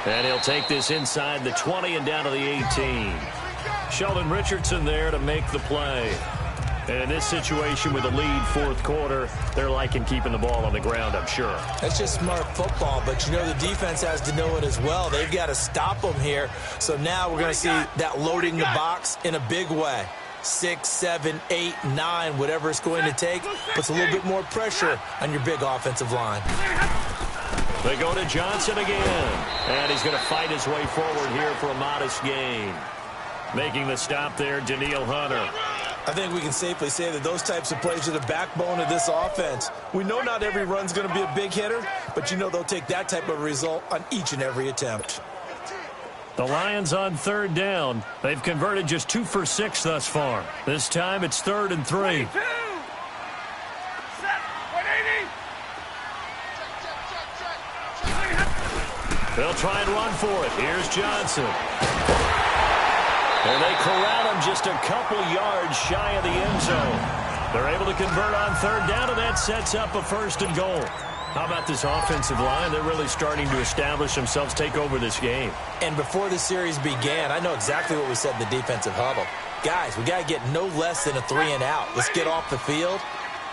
And he'll take this inside the 20 and down to the 18. Sheldon Richardson there to make the play. And in this situation with a lead 4th quarter, they're liking keeping the ball on the ground, I'm sure. That's just smart football, but you know the defense has to know it as well. They've got to stop them here. So now we're going to see that loading the box in a big way. 6, 7, 8, 9, whatever it's going to take, puts a little bit more pressure on your big offensive line. They go to Johnson again. And he's going to fight his way forward here for a modest gain. Making the stop there, Danielle Hunter. I think we can safely say that those types of plays are the backbone of this offense. We know not every run's going to be a big hitter, but you know they'll take that type of result on each and every attempt. The Lions on third down. They've converted just 2 for 6 thus far. This time it's 3rd and 3. They'll try and run for it. Here's Johnson. And they corral him just a couple yards shy of the end zone. They're able to convert on third down, and that sets up a 1st and goal. How about this offensive line? They're really starting to establish themselves, take over this game. And before the series began, I know exactly what we said in the defensive huddle. Guys, we got to get no less than a 3-and-out. Let's get off the field.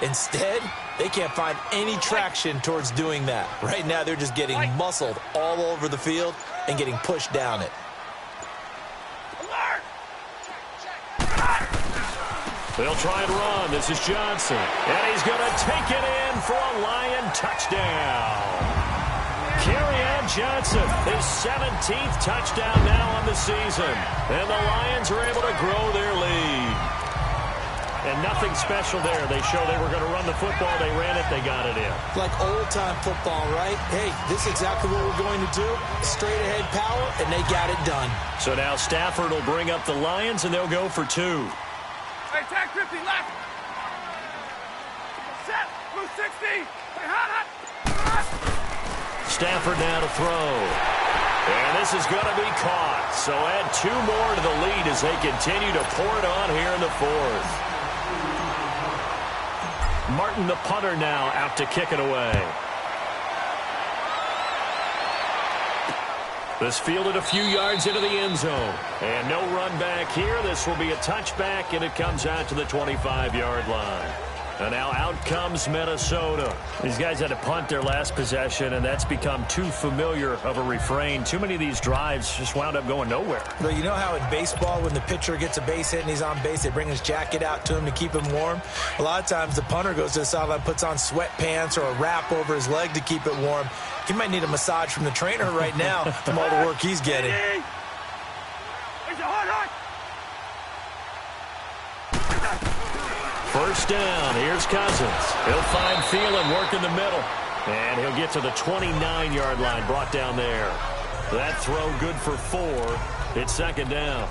Instead, they can't find any traction towards doing that. Right now, they're just getting muscled all over the field and getting pushed down it. They'll try and run. This is Johnson. And he's going to take it in for a Lion touchdown. Kerryon Johnson, his 17th touchdown now on the season. And the Lions are able to grow their lead. And nothing special there. They show they were going to run the football. They ran it. They got it in. Like old-time football, right? Hey, this is exactly what we're going to do. Straight-ahead power, and they got it done. So now Stafford will bring up the Lions, and they'll go for 2. Hey, tag 50 left. Set. Blue 60. Hey, hot. Stafford now to throw. And this is going to be caught. So add 2 more to the lead as they continue to pour it on here in the 4th. Martin, the punter, now out to kick it away. This fielded a few yards into the end zone. And no run back here. This will be a touchback, and it comes out to the 25-yard line. And now out comes Minnesota. These guys had to punt their last possession, and that's become too familiar of a refrain. Too many of these drives just wound up going nowhere. Well, you know how in baseball, when the pitcher gets a base hit and he's on base, they bring his jacket out to him to keep him warm? A lot of times the punter goes to the sideline, puts on sweatpants or a wrap over his leg to keep it warm. He might need a massage from the trainer right now from all the work he's getting. First down, here's Cousins. He'll find Thielen, work in the middle. And he'll get to the 29-yard line, brought down there. That throw good for 4. It's 2nd down.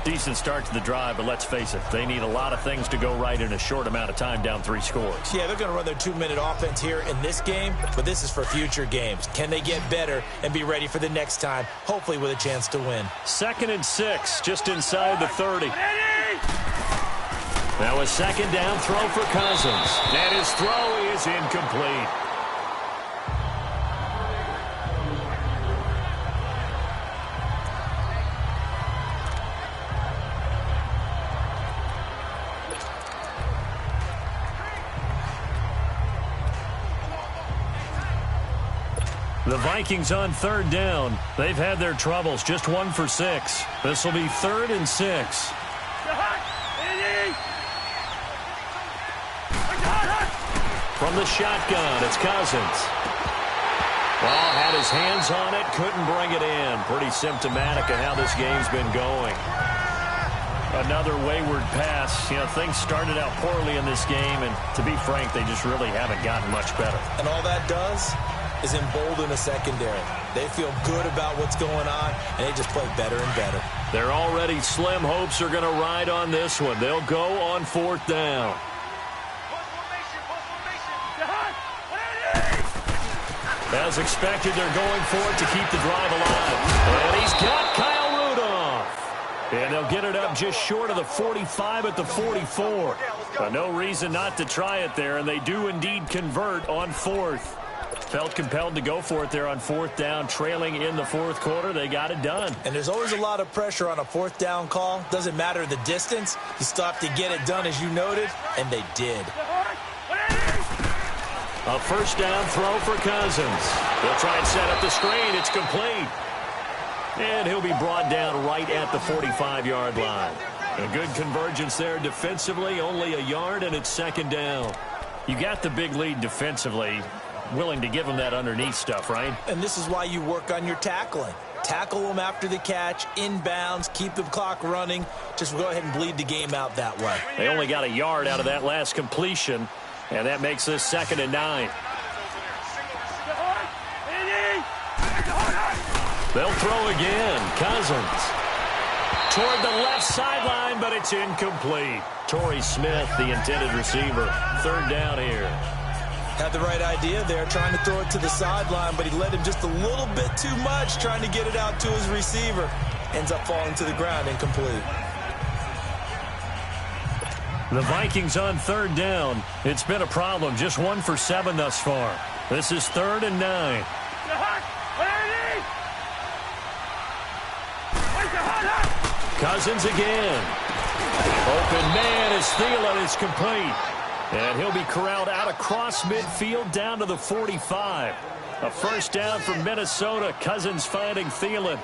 Decent start to the drive, but let's face it, they need a lot of things to go right in a short amount of time, down 3 scores. Yeah, they're going to run their 2-minute offense here in this game, but this is for future games. Can they get better and be ready for the next time, hopefully with a chance to win? 2nd and 6, just inside the 30. Now a 2nd down throw for Cousins. And his throw is incomplete. The Vikings on 3rd down. They've had their troubles, just 1 for 6. This will be 3rd and 6. From the shotgun, it's Cousins. Well, had his hands on it, couldn't bring it in. Pretty symptomatic of how this game's been going. Another wayward pass. You know, things started out poorly in this game, and to be frank, they just really haven't gotten much better. And all that does is embolden a secondary. They feel good about what's going on, and they just play better and better. Their already slim hopes are going to ride on this one. They'll go on 4th down. As expected, they're going for it to keep the drive alive. And he's got Kyle Rudolph. And they'll get it up just short of the 45 at the 44. But no reason not to try it there, and they do indeed convert on 4th. Felt compelled to go for it there on 4th down, trailing in the 4th quarter. They got it done. And there's always a lot of pressure on a 4th down call. Doesn't matter the distance. You still have to get it done, as you noted, and they did. A 1st down throw for Cousins. They'll try and set up the screen. It's complete. And he'll be brought down right at the 45-yard line. A good convergence there defensively, only a yard, and it's 2nd down. You got the big lead defensively. willing to give him that underneath stuff, right? And this is why you work on your tackling. Tackle them after the catch, inbounds, keep the clock running. Just go ahead and bleed the game out that way. They only got a yard out of that last completion, and that makes this 2nd and 9. They'll throw again. Cousins toward the left sideline, but it's incomplete. Torrey Smith, the intended receiver. 3rd down here. Had the right idea there, trying to throw it to the sideline, but he led him just a little bit too much, trying to get it out to his receiver. Ends up falling to the ground, incomplete. The Vikings on 3rd down. It's been a problem, just 1 for 7 thus far. This is 3rd and 9. Cousins again. Open man is Thielen. It's complete. And he'll be corralled out across midfield down to the 45. A 1st down for Minnesota. Cousins finding Thielen.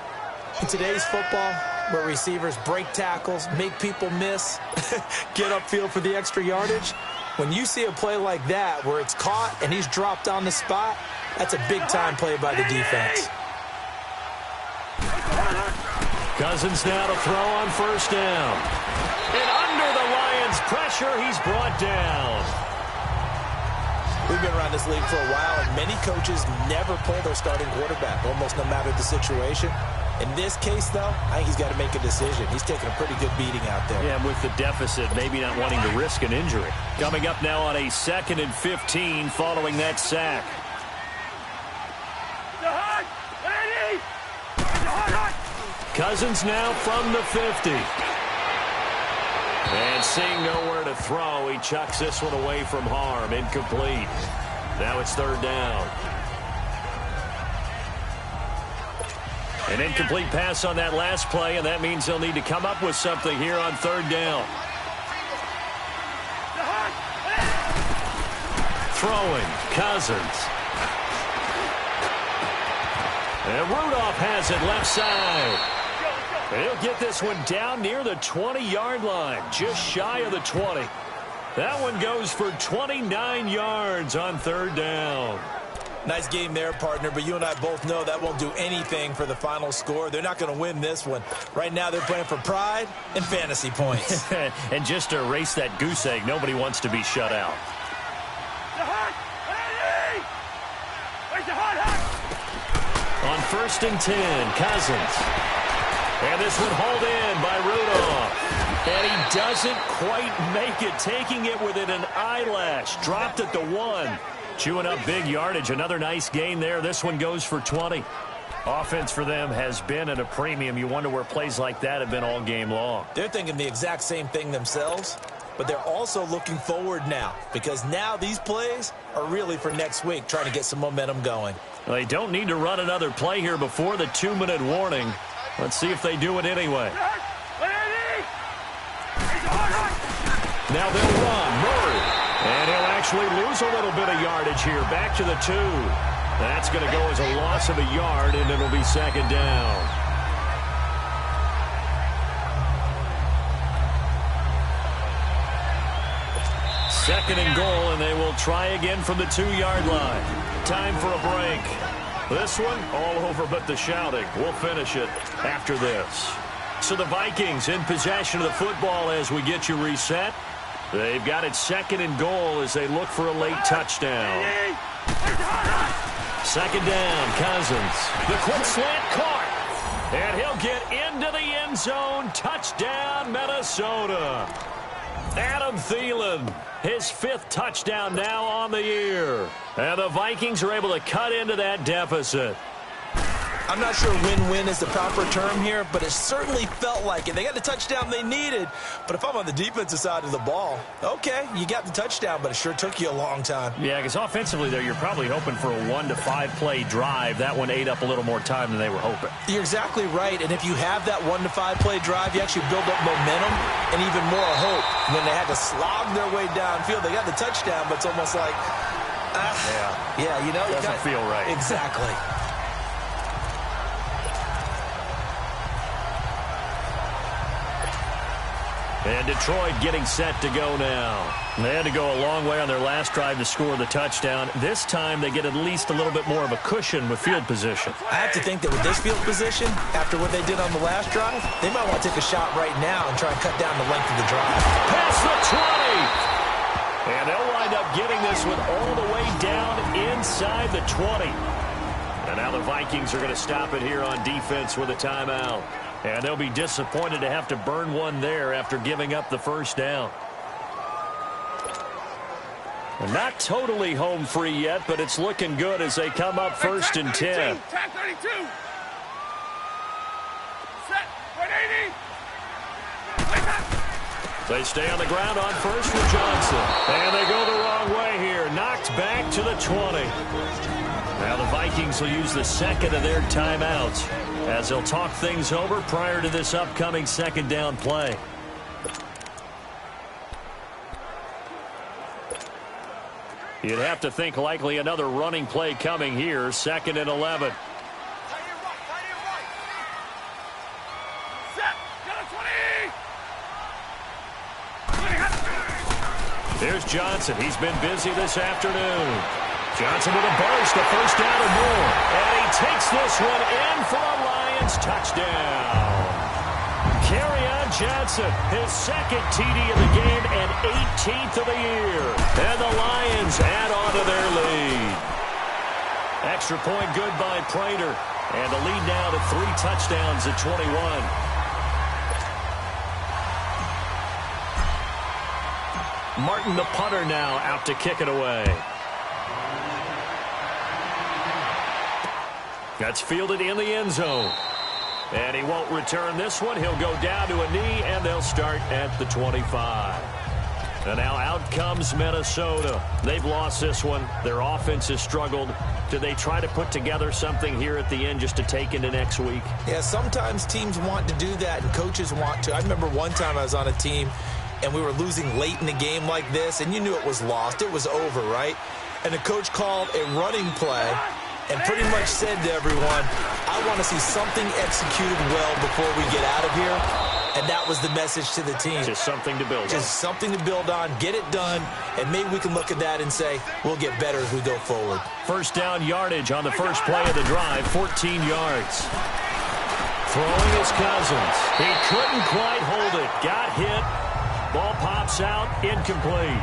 In today's football, where receivers break tackles, make people miss, get upfield for the extra yardage, when you see a play like that where it's caught and he's dropped on the spot, that's a big-time play by the defense. Cousins now to throw on 1st down. And under the Lions' pressure, he's brought down. We've been around this league for a while, and many coaches never pull their starting quarterback, almost no matter the situation. In this case, though, I think he's got to make a decision. He's taking a pretty good beating out there. Yeah, with the deficit, maybe not wanting to risk an injury. Coming up now on a 2nd and 15 following that sack. Cousins now from the 50. And seeing nowhere to throw, he chucks this one away from harm. Incomplete. Now it's 3rd down. An incomplete pass on that last play, and that means they'll need to come up with something here on 3rd down. Throwing, Cousins. And Rudolph has it left side. He'll get this one down near the 20-yard line, just shy of the 20. That one goes for 29 yards on 3rd down. Nice game there, partner, but you and I both know that won't do anything for the final score. They're not going to win this one. Right now they're playing for pride and fantasy points. And just to erase that goose egg, nobody wants to be shut out. On 1st and 10, Cousins. And this one hauled in by Rudolph. And he doesn't quite make it, taking it within an eyelash. Dropped at the 1. Chewing up big yardage. Another nice gain there. This one goes for 20. Offense for them has been at a premium. You wonder where plays like that have been all game long. They're thinking the exact same thing themselves, but they're also looking forward now, because now these plays are really for next week, trying to get some momentum going. Well, they don't need to run another play here before the 2-minute warning. Let's see if they do it anyway. Now they'll run. Murray. And he'll actually lose a little bit of yardage here. Back to the 2. That's going to go as a loss of a yard, and it'll be 2nd down. Second and goal, and they will try again from the 2-yard line. Time for a break. This one, all over but the shouting. We'll finish it after this. So the Vikings in possession of the football as we get you reset. They've got it 2nd and goal as they look for a late touchdown. 2nd down, Cousins. The quick slant caught. And he'll get into the end zone. Touchdown, Minnesota. Adam Thielen, his 5th touchdown now on the year. And the Vikings are able to cut into that deficit. I'm not sure win-win is the proper term here, but it certainly felt like it. They got the touchdown they needed, but if I'm on the defensive side of the ball, okay, you got the touchdown, but it sure took you a long time. Yeah, because offensively there, you're probably hoping for a 1 to 5 play drive. That one ate up a little more time than they were hoping. You're exactly right, and if you have that 1 to 5 play drive, you actually build up momentum and even more hope. When they had to slog their way downfield, they got the touchdown, but it's almost like, yeah, you know, doesn't feel right. Exactly. And Detroit getting set to go now. They had to go a long way on their last drive to score the touchdown. This time they get at least a little bit more of a cushion with field position. I have to think that with this field position, after what they did on the last drive, they might want to take a shot right now and try and cut down the length of the drive. Past the 20. And they'll wind up getting this one all the way down inside the 20. And now the Vikings are going to stop it here on defense with a timeout. And they'll be disappointed to have to burn one there after giving up the first down. They're not totally home free yet, but it's looking good as they come up first and 10. Tack 32. Set. 180. They stay on the ground on first with Johnson. And they go the wrong way here. Knocked back to the 20. Now the Vikings will use the second of their timeouts as they'll talk things over prior to this upcoming second down play. You'd have to think likely another running play coming here, 2nd and 11. Here's Johnson. He's been busy this afternoon. Johnson with a burst, a first down or more. And he takes this one in for a Lions touchdown. Kerryon Johnson, his second TD of the game and 18th of the year. And the Lions add on to their lead. Extra point good by Prater. And the lead now to 3 touchdowns at 21. Martin, the punter, now out to kick it away. That's fielded in the end zone. And he won't return this one. He'll go down to a knee, and they'll start at the 25. And now out comes Minnesota. They've lost this one. Their offense has struggled. Do they try to put together something here at the end just to take into next week? Yeah, sometimes teams want to do that, and coaches want to. I remember one time I was on a team, and we were losing late in the game like this, and you knew it was lost. It was over, right? And the coach called a running play and pretty much said to everyone, I want to see something executed well before we get out of here. And that was the message to the team. Just something to build on. Just something to build on, get it done, and maybe we can look at that and say, we'll get better as we go forward. First down yardage on the first play of the drive, 14 yards. Throwing is Cousins. He couldn't quite hold it. Got hit. Ball pops out, incomplete.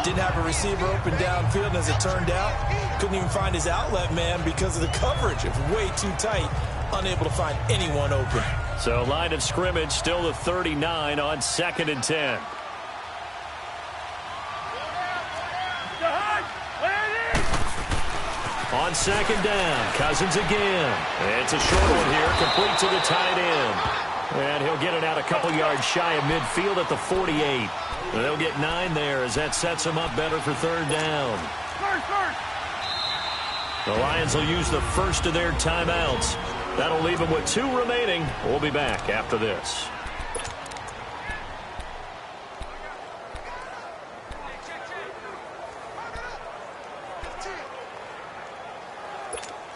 Didn't have a receiver open downfield, and as it turned out, couldn't even find his outlet man because of the coverage. It was way too tight, unable to find anyone open. So line of scrimmage still the 39 on 2nd and 10. On 2nd down, Cousins again. It's a short one here, complete to the tight end. And he'll get it out a couple yards shy of midfield at the 48. They'll get 9 there as that sets them up better for 3rd down. The Lions will use the first of their timeouts. That'll leave them with 2 remaining. We'll be back after this.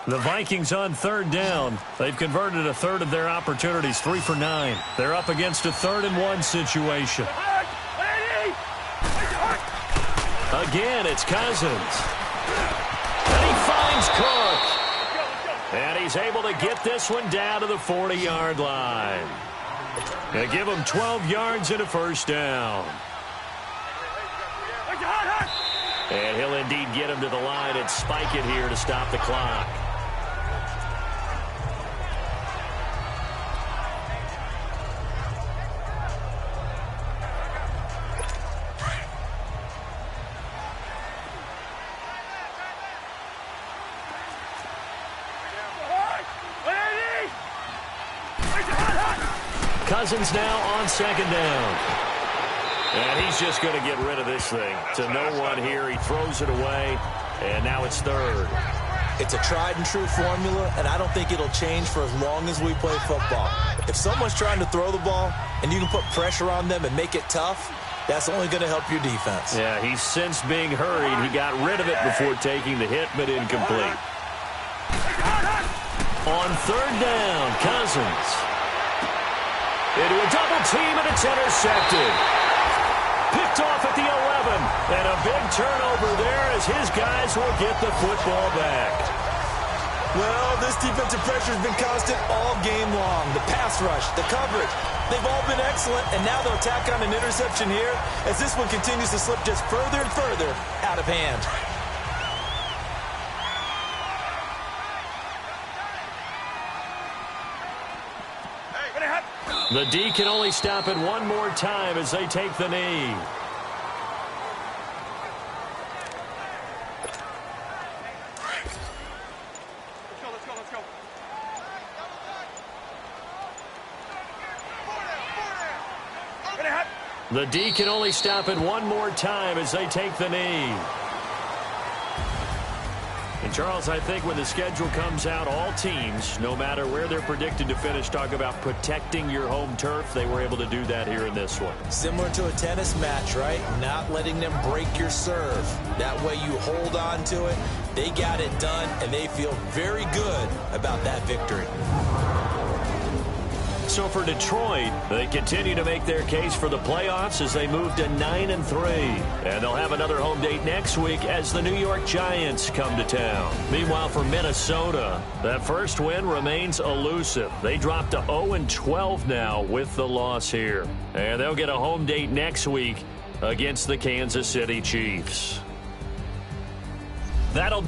The Vikings on 3rd down. They've converted a third of their opportunities, 3 for 9. They're up against a 3rd and 1 situation. Again, it's Cousins. And he finds Cook. And he's able to get this one down to the 40-yard line. They give him 12 yards and a first down. And he'll indeed get him to the line and spike it here to stop the clock. Cousins now on 2nd down. And he's just going to get rid of this thing to no one here. He throws it away, and now it's 3rd. It's a tried-and-true formula, and I don't think it'll change for as long as we play football. If someone's trying to throw the ball and you can put pressure on them and make it tough, that's only going to help your defense. Yeah, he's since being hurried. He got rid of it before taking the hit, but incomplete. On 3rd down, Cousins. Into a double team, and it's intercepted. Picked off at the 11. And a big turnover there as his guys will get the football back. Well, this defensive pressure has been constant all game long. The pass rush, the coverage, they've all been excellent, and now they'll tack on an interception here as this one continues to slip just further and further out of hand. The D can only stop it one more time as they take the knee. Let's go. The D can only stop it one more time as they take the knee. And, Charles, I think when the schedule comes out, all teams, no matter where they're predicted to finish, talk about protecting your home turf. They were able to do that here in this one. Similar to a tennis match, right? Not letting them break your serve. That way you hold on to it. They got it done, and they feel very good about that victory. So for Detroit, they continue to make their case for the playoffs as they move to 9-3. And they'll have another home date next week as the New York Giants come to town. Meanwhile, for Minnesota, that first win remains elusive. They dropped to 0-12 now with the loss here. And they'll get a home date next week against the Kansas City Chiefs. That'll